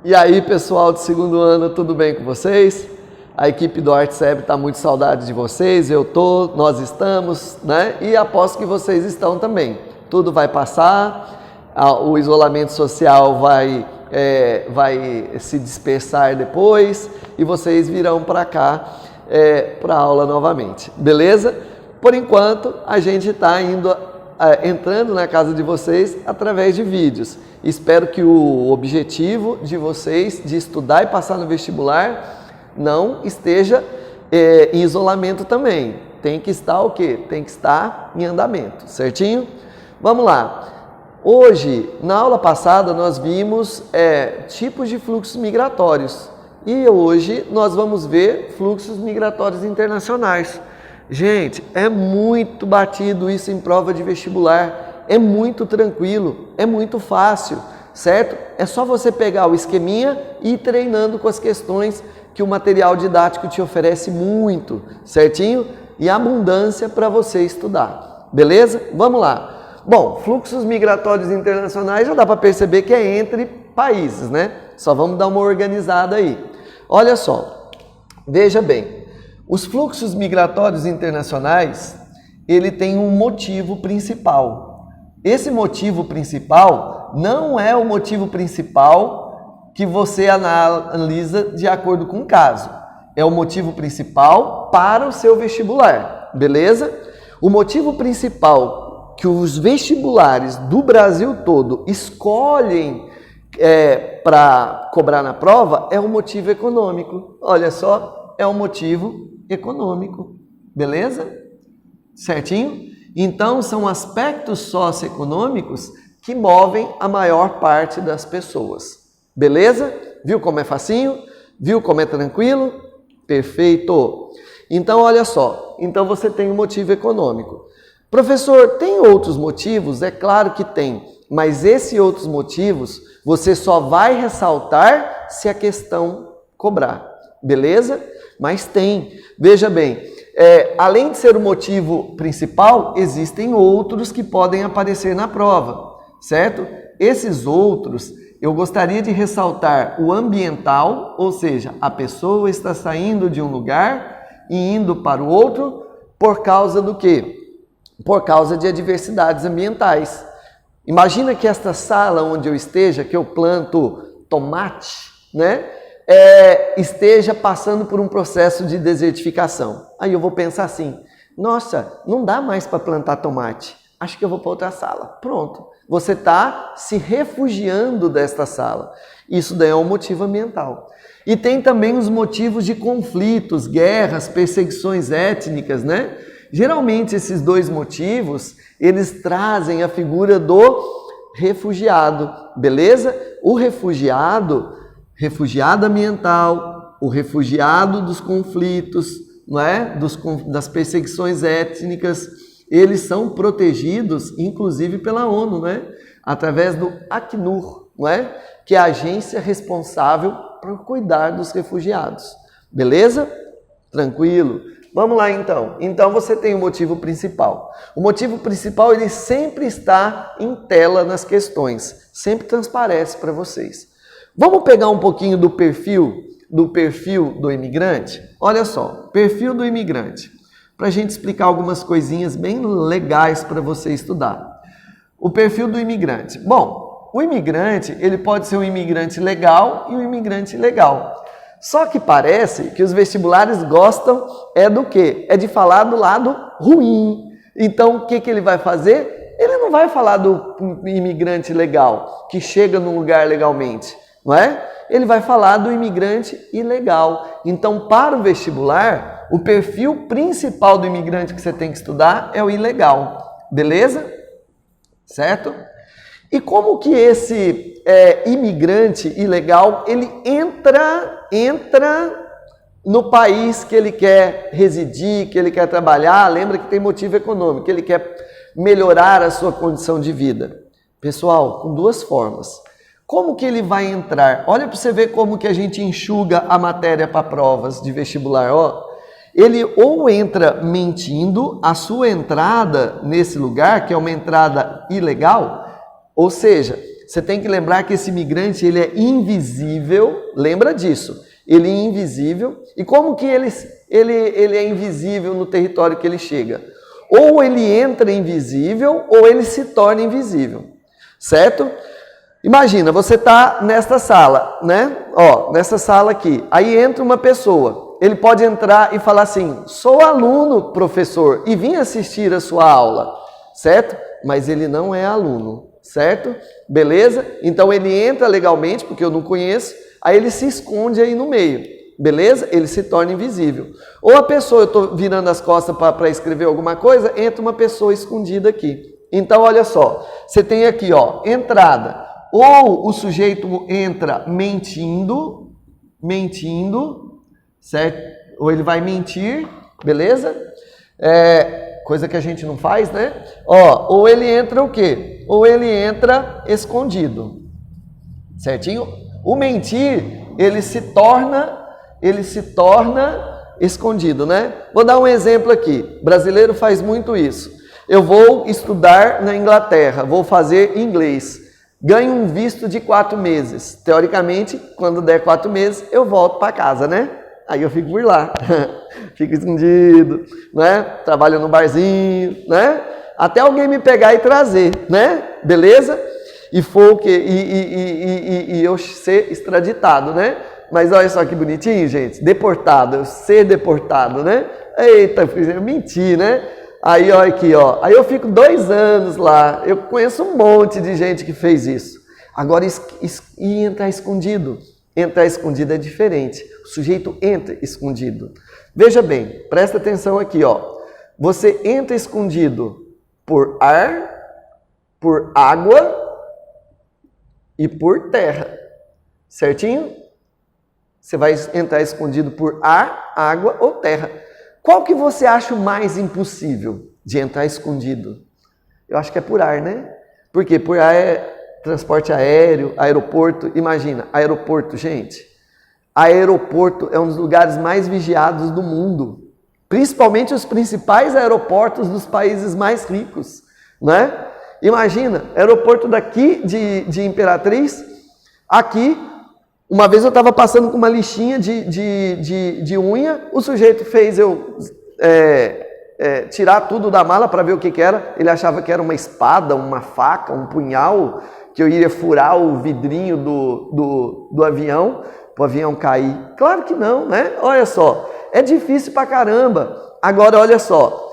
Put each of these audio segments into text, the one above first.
E aí, pessoal do segundo ano, tudo bem com vocês? A equipe do ArtSeb está muito saudade de vocês, eu tô, nós estamos, né? E aposto que vocês estão também. Tudo vai passar, o isolamento social vai se dispersar depois e vocês virão para cá para a aula novamente, beleza? Por enquanto, a gente está entrando na casa de vocês através de vídeos. Espero que o objetivo de vocês de estudar e passar no vestibular não esteja em isolamento também. Tem que estar o quê? Tem que estar em andamento, certinho? Vamos lá. Hoje, na aula passada, nós vimos tipos de fluxos migratórios. E hoje nós vamos ver fluxos migratórios internacionais. Gente, é muito batido isso em prova de vestibular, é muito tranquilo, é muito fácil, certo? É só você pegar o esqueminha e ir treinando com as questões que o material didático te oferece muito, certinho? E abundância para você estudar, beleza? Vamos lá. Bom, fluxos migratórios internacionais já dá para perceber que é entre países, né? Só vamos dar uma organizada aí. Olha só, veja bem. Os fluxos migratórios internacionais, ele tem um motivo principal. Esse motivo principal não é o motivo principal que você analisa de acordo com o caso. É o motivo principal para o seu vestibular, beleza? O motivo principal que os vestibulares do Brasil todo escolhem para cobrar na prova é o motivo econômico. Olha só, é o motivo econômico, beleza? Certinho? Então, são aspectos socioeconômicos que movem a maior parte das pessoas, beleza? Viu como é facinho? Viu como é tranquilo? Perfeito! Então, olha só, então você tem um motivo econômico. Professor, tem outros motivos? É claro que tem, mas esses outros motivos você só vai ressaltar se a questão cobrar, beleza? Mas tem. Veja bem, além de ser o motivo principal, existem outros que podem aparecer na prova, certo? Esses outros, eu gostaria de ressaltar o ambiental, ou seja, a pessoa está saindo de um lugar e indo para o outro por causa do quê? Por causa de adversidades ambientais. Imagina que esta sala onde eu esteja, que eu planto tomate, né? Esteja passando por um processo de desertificação. Aí eu vou pensar assim, nossa, não dá mais para plantar tomate, acho que eu vou para outra sala. Pronto, você está se refugiando desta sala. Isso daí é um motivo ambiental. E tem também os motivos de conflitos, guerras, perseguições étnicas, né? Geralmente esses dois motivos, eles trazem a figura do refugiado, beleza? O refugiado ambiental, o refugiado dos conflitos, não é? Das perseguições étnicas, eles são protegidos, inclusive pela ONU, né? Através do Acnur, não é? Que é a agência responsável por cuidar dos refugiados. Beleza? Tranquilo? Vamos lá então. Então você tem o motivo principal. O motivo principal ele sempre está em tela nas questões, sempre transparece para vocês. Vamos pegar um pouquinho do perfil do imigrante? Olha só, perfil do imigrante. Para a gente explicar algumas coisinhas bem legais para você estudar. O perfil do imigrante. Bom, o imigrante, ele pode ser um imigrante legal e um imigrante ilegal. Só que parece que os vestibulares gostam do quê? É de falar do lado ruim. Então, o que ele vai fazer? Ele não vai falar do imigrante legal, que chega num lugar legalmente. Não é? Ele vai falar do imigrante ilegal. Então, para o vestibular, o perfil principal do imigrante que você tem que estudar é o ilegal. Beleza? Certo? E como que esse imigrante ilegal, ele entra no país que ele quer residir, que ele quer trabalhar? Lembra que tem motivo econômico, ele quer melhorar a sua condição de vida. Pessoal, com duas formas. Como que ele vai entrar? Olha para você ver como que a gente enxuga a matéria para provas de vestibular. Ó, ele ou entra mentindo a sua entrada nesse lugar, que é uma entrada ilegal, ou seja, você tem que lembrar que esse imigrante ele é invisível, lembra disso, ele é invisível. E como que ele é invisível no território que ele chega? Ou ele entra invisível ou ele se torna invisível, certo? Imagina, você está nesta sala, né? Ó, nessa sala aqui, aí entra uma pessoa, ele pode entrar e falar assim, sou aluno, professor, e vim assistir a sua aula, certo? Mas ele não é aluno, certo? Beleza? Então ele entra legalmente, porque eu não conheço, aí ele se esconde aí no meio, beleza? Ele se torna invisível. Ou a pessoa, eu estou virando as costas para escrever alguma coisa, entra uma pessoa escondida aqui. Então olha só, você tem aqui ó, entrada, ou o sujeito entra mentindo, certo? Ou ele vai mentir, beleza? Coisa que a gente não faz, né? Ó, ou ele entra o quê? Ou ele entra escondido, certinho? O mentir, ele se torna escondido, né? Vou dar um exemplo aqui. Brasileiro faz muito isso. Eu vou estudar na Inglaterra, vou fazer inglês. Ganho um visto de 4 meses. Teoricamente, quando der 4 meses, eu volto para casa, né? Aí eu fico por lá, fico escondido, né? Trabalho no barzinho, né? Até alguém me pegar e trazer, né? Beleza? E for o quê? E eu ser extraditado, né? Mas olha só que bonitinho, gente. Deportado, eu ser deportado, né? Eita, eu menti, né? Aí, olha aqui, ó. Aí eu fico 2 anos lá. Eu conheço um monte de gente que fez isso. Agora, e entrar escondido? Entrar escondido é diferente. O sujeito entra escondido. Veja bem, presta atenção aqui, ó. Você entra escondido por ar, por água e por terra. Certinho? Você vai entrar escondido por ar, água ou terra. Qual que você acha o mais impossível de entrar escondido? Eu acho que é por ar, né? Por quê? Por ar é transporte aéreo, aeroporto. Imagina, aeroporto, gente. Aeroporto é um dos lugares mais vigiados do mundo. Principalmente os principais aeroportos dos países mais ricos, né? Imagina, aeroporto daqui de Imperatriz, aqui. Uma vez eu estava passando com uma lixinha de unha, o sujeito fez eu tirar tudo da mala para ver o que era. Ele achava que era uma espada, uma faca, um punhal, que eu iria furar o vidrinho do avião, para o avião cair. Claro que não, né? Olha só, é difícil pra caramba. Agora, olha só,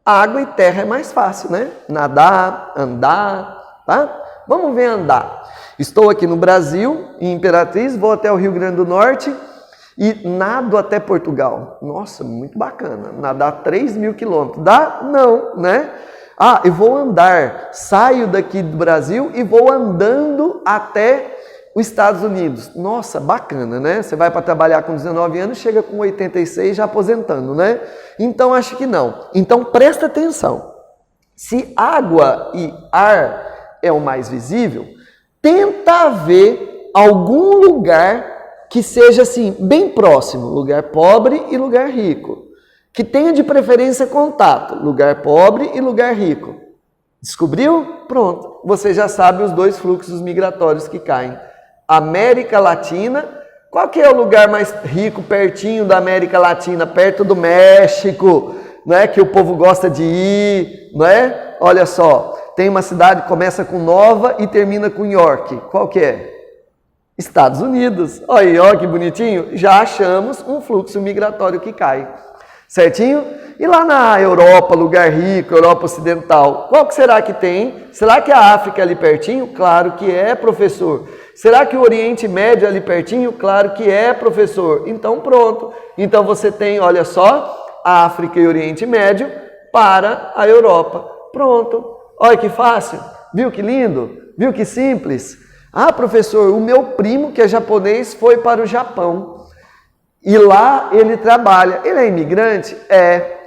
água e terra é mais fácil, né? Nadar, andar, tá? Vamos ver andar. Estou aqui no Brasil, em Imperatriz, vou até o Rio Grande do Norte e nado até Portugal. Nossa, muito bacana. Nadar 3.000 quilômetros. Dá? Não, né? Ah, eu vou andar. Saio daqui do Brasil e vou andando até os Estados Unidos. Nossa, bacana, né? Você vai para trabalhar com 19 anos, chega com 86 já aposentando, né? Então, acho que não. Então, presta atenção. Se água e ar é o mais visível, tenta ver algum lugar que seja assim, bem próximo, lugar pobre e lugar rico. Que tenha de preferência contato, lugar pobre e lugar rico. Descobriu? Pronto. Você já sabe os 2 fluxos migratórios que caem. América Latina, qual que é o lugar mais rico pertinho da América Latina? Perto do México, né? Que o povo gosta de ir, não é? Olha só. Tem uma cidade que começa com Nova e termina com York. Qual que é? Estados Unidos. Olha aí, ó, que bonitinho. Já achamos um fluxo migratório que cai. Certinho? E lá na Europa, lugar rico, Europa Ocidental, qual que será que tem? Será que a África é ali pertinho? Claro que é, professor. Será que o Oriente Médio é ali pertinho? Claro que é, professor. Então pronto. Então você tem, olha só, a África e o Oriente Médio para a Europa. Pronto. Olha que fácil, viu que lindo, viu que simples? Ah, professor, o meu primo que é japonês foi para o Japão e lá ele trabalha. Ele é imigrante? É,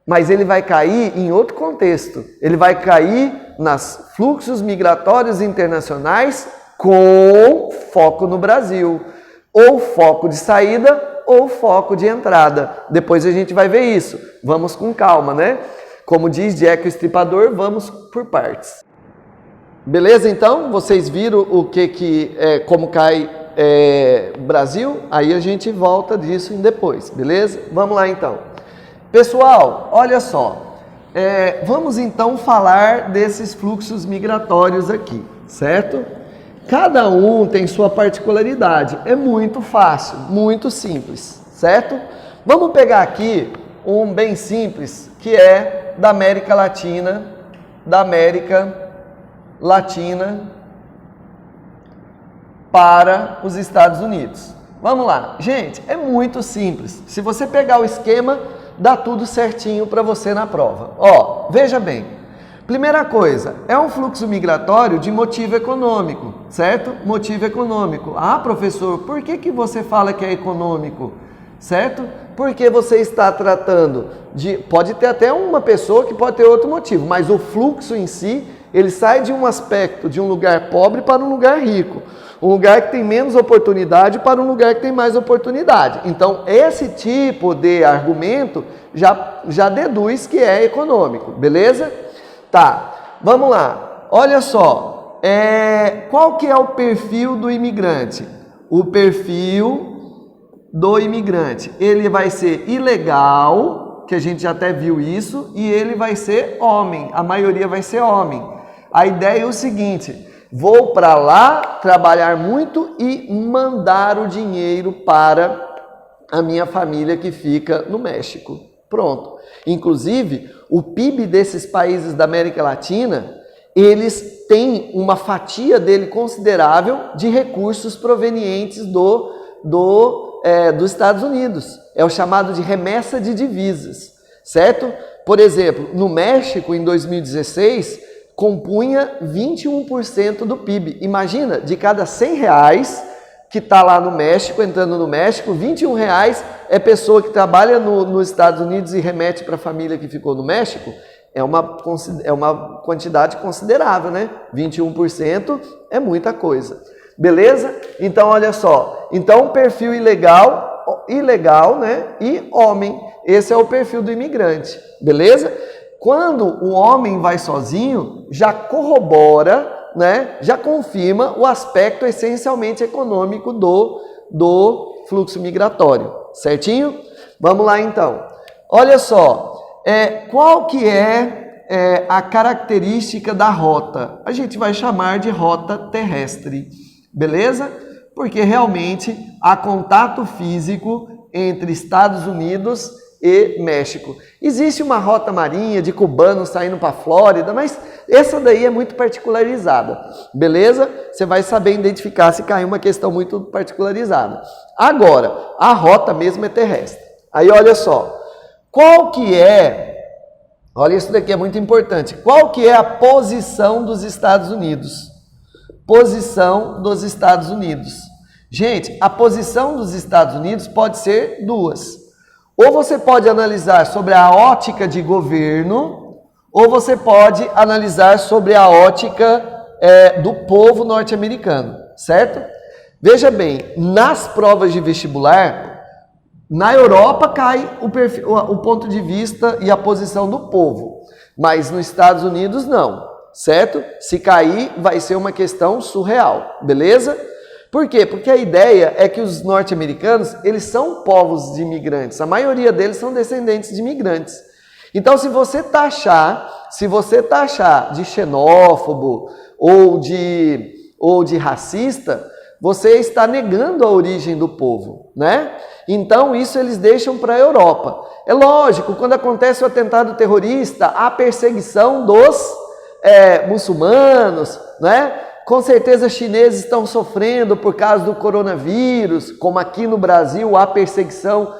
mas ele vai cair em outro contexto. Ele vai cair nos fluxos migratórios internacionais com foco no Brasil. Ou foco de saída ou foco de entrada. Depois a gente vai ver isso. Vamos com calma, né? Como diz Jack o Estripador, vamos por partes. Beleza, então? Vocês viram o que como cai o Brasil? Aí a gente volta disso depois, beleza? Vamos lá então. Pessoal, olha só. Vamos então falar desses fluxos migratórios aqui, certo? Cada um tem sua particularidade. É muito fácil, muito simples, certo? Vamos pegar aqui um bem simples, que é da América Latina, para os Estados Unidos. Vamos lá. Gente, é muito simples. Se você pegar o esquema, dá tudo certinho para você na prova. Ó, veja bem. Primeira coisa, é um fluxo migratório de motivo econômico, certo? Motivo econômico. Ah, professor, por que você fala que é econômico? Certo? Porque você está tratando de... Pode ter até uma pessoa que pode ter outro motivo, mas o fluxo em si, ele sai de um aspecto, de um lugar pobre para um lugar rico. Um lugar que tem menos oportunidade para um lugar que tem mais oportunidade. Então, esse tipo de argumento já deduz que é econômico, beleza? Tá, vamos lá. Olha só, qual que é o perfil do imigrante? O perfil do imigrante, ele vai ser ilegal, que a gente já até viu isso, e ele vai ser homem, a maioria vai ser homem. A ideia é o seguinte: vou para lá trabalhar muito e mandar o dinheiro para a minha família que fica no México. Pronto. Inclusive, o PIB desses países da América Latina, eles têm uma fatia dele considerável de recursos provenientes dos Estados Unidos. É o chamado de remessa de divisas, certo? Por exemplo, no México, em 2016, compunha 21% do PIB. Imagina, de cada R$100 que está lá no México, entrando no México, R$21 é pessoa que trabalha nos Estados Unidos e remete para a família que ficou no México. É uma quantidade considerável, né? 21% é muita coisa. Beleza? Então, olha só. Então, perfil ilegal, né? E homem. Esse é o perfil do imigrante. Beleza? Quando o homem vai sozinho, já corrobora, né? Já confirma o aspecto essencialmente econômico do fluxo migratório. Certinho? Vamos lá, então. Olha só. Qual que é a característica da rota? A gente vai chamar de rota terrestre. Beleza? Porque realmente há contato físico entre Estados Unidos e México. Existe uma rota marinha de cubanos saindo para a Flórida, mas essa daí é muito particularizada. Beleza? Você vai saber identificar se cair uma questão muito particularizada. Agora, a rota mesmo é terrestre. Aí olha só. Qual que é... Olha, isso daqui é muito importante. Qual que é a posição dos Estados Unidos? Posição dos Estados Unidos. Gente, a posição dos Estados Unidos pode ser duas. Ou você pode analisar sobre a ótica de governo, ou você pode analisar sobre a ótica do povo norte-americano, certo? Veja bem, nas provas de vestibular, na Europa cai o ponto de vista e a posição do povo, mas nos Estados Unidos não. Certo? Se cair, vai ser uma questão surreal, beleza? Por quê? Porque a ideia é que os norte-americanos, eles são povos de imigrantes. A maioria deles são descendentes de imigrantes. Então, se você taxar de xenófobo ou de racista, você está negando a origem do povo, né? Então, isso eles deixam para a Europa. É lógico, quando acontece o atentado terrorista, há perseguição dos muçulmanos, né? Com certeza chineses estão sofrendo por causa do coronavírus, como aqui no Brasil há perseguição,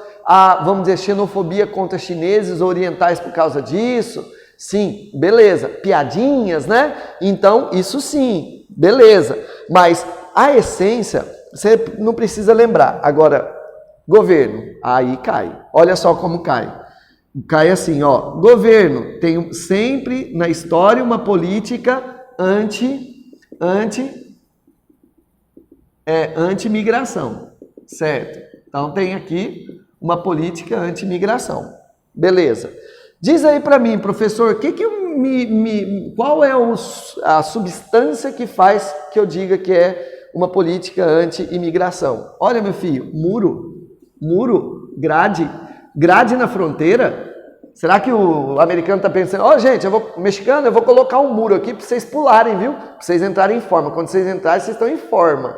vamos dizer, xenofobia contra chineses orientais por causa disso. Sim, beleza. Piadinhas, né? Então, isso sim, beleza. Mas a essência, você não precisa lembrar. Agora, governo, aí cai. Olha só como cai. Cai assim, ó. Governo tem sempre na história uma política anti-migração, certo? Então tem aqui uma política anti-migração. Beleza. Diz aí para mim, professor, o que qual é a substância que faz que eu diga que é uma política anti-imigração? Olha, meu filho, muro, grade na fronteira. Será que o americano está pensando, gente, mexicano, eu vou colocar um muro aqui para vocês pularem, viu? Para vocês entrarem em forma. Quando vocês entrarem, vocês estão em forma.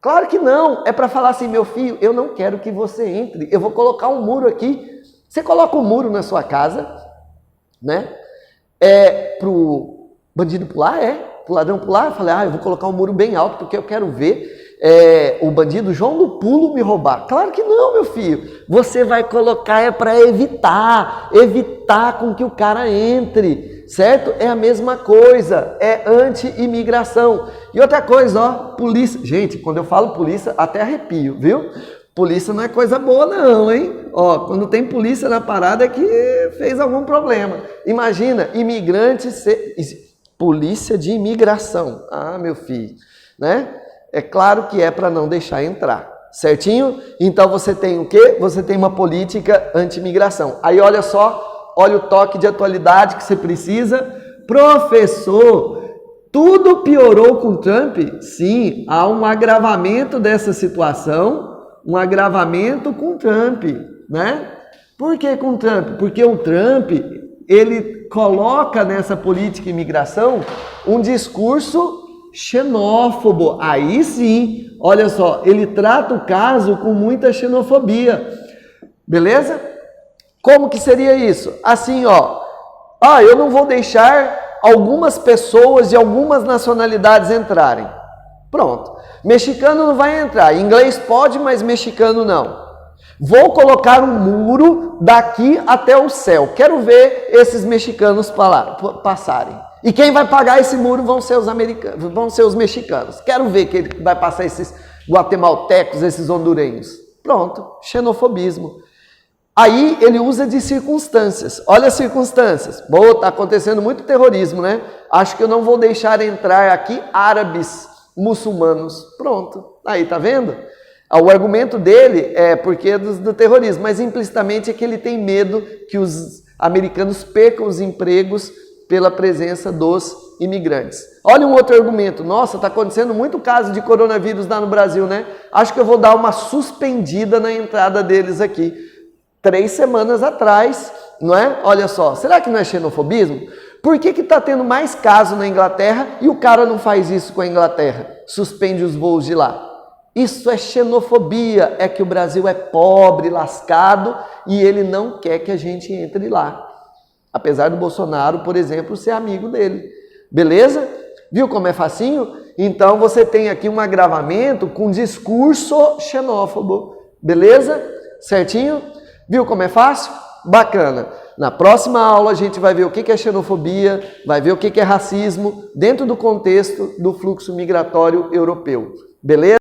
Claro que não. É para falar assim, meu filho, eu não quero que você entre. Eu vou colocar um muro aqui. Você coloca um muro na sua casa, né? Pro bandido pular, pro ladrão pular. Eu falei, eu vou colocar um muro bem alto porque eu quero ver o bandido João do Pulo me roubar. Claro que não, meu filho. Você vai colocar para evitar com que o cara entre, certo? É a mesma coisa, é anti-imigração. E outra coisa, polícia. Gente, quando eu falo polícia, até arrepio, viu? Polícia não é coisa boa não, hein? Quando tem polícia na parada é que fez algum problema. Imagina, polícia de imigração. Meu filho, né? É claro que é para não deixar entrar, certinho? Então você tem o quê? Você tem uma política anti-imigração. Aí olha só, olha o toque de atualidade que você precisa. Professor, tudo piorou com Trump? Sim, há um agravamento dessa situação, um agravamento com Trump, né? Por que com Trump? Porque o Trump, ele coloca nessa política de imigração um discurso xenófobo. Aí sim, olha só, ele trata o caso com muita xenofobia. Beleza? Como que seria isso? Assim, eu não vou deixar algumas pessoas de algumas nacionalidades entrarem. Pronto. Mexicano não vai entrar. Inglês pode, mas mexicano não. Vou colocar um muro daqui até o céu. Quero ver esses mexicanos passarem. E quem vai pagar esse muro vão ser os americanos, vão ser os mexicanos. Quero ver quem vai passar esses guatemaltecos, esses hondurenhos. Pronto, xenofobismo. Aí ele usa de circunstâncias. Olha as circunstâncias. Está acontecendo muito terrorismo, né? Acho que eu não vou deixar entrar aqui árabes, muçulmanos. Pronto. Aí, tá vendo? O argumento dele é porque do terrorismo, mas implicitamente é que ele tem medo que os americanos percam os empregos pela presença dos imigrantes. Olha um outro argumento. Nossa, está acontecendo muito caso de coronavírus lá no Brasil, né? Acho que eu vou dar uma suspendida na entrada deles aqui. 3 semanas atrás, não é? Olha só, será que não é xenofobismo? Por que está tendo mais caso na Inglaterra e o cara não faz isso com a Inglaterra? Suspende os voos de lá. Isso é xenofobia, é que o Brasil é pobre, lascado e ele não quer que a gente entre lá. Apesar do Bolsonaro, por exemplo, ser amigo dele. Beleza? Viu como é facinho? Então você tem aqui um agravamento com discurso xenófobo. Beleza? Certinho? Viu como é fácil? Bacana. Na próxima aula a gente vai ver o que é xenofobia, vai ver o que é racismo dentro do contexto do fluxo migratório europeu. Beleza?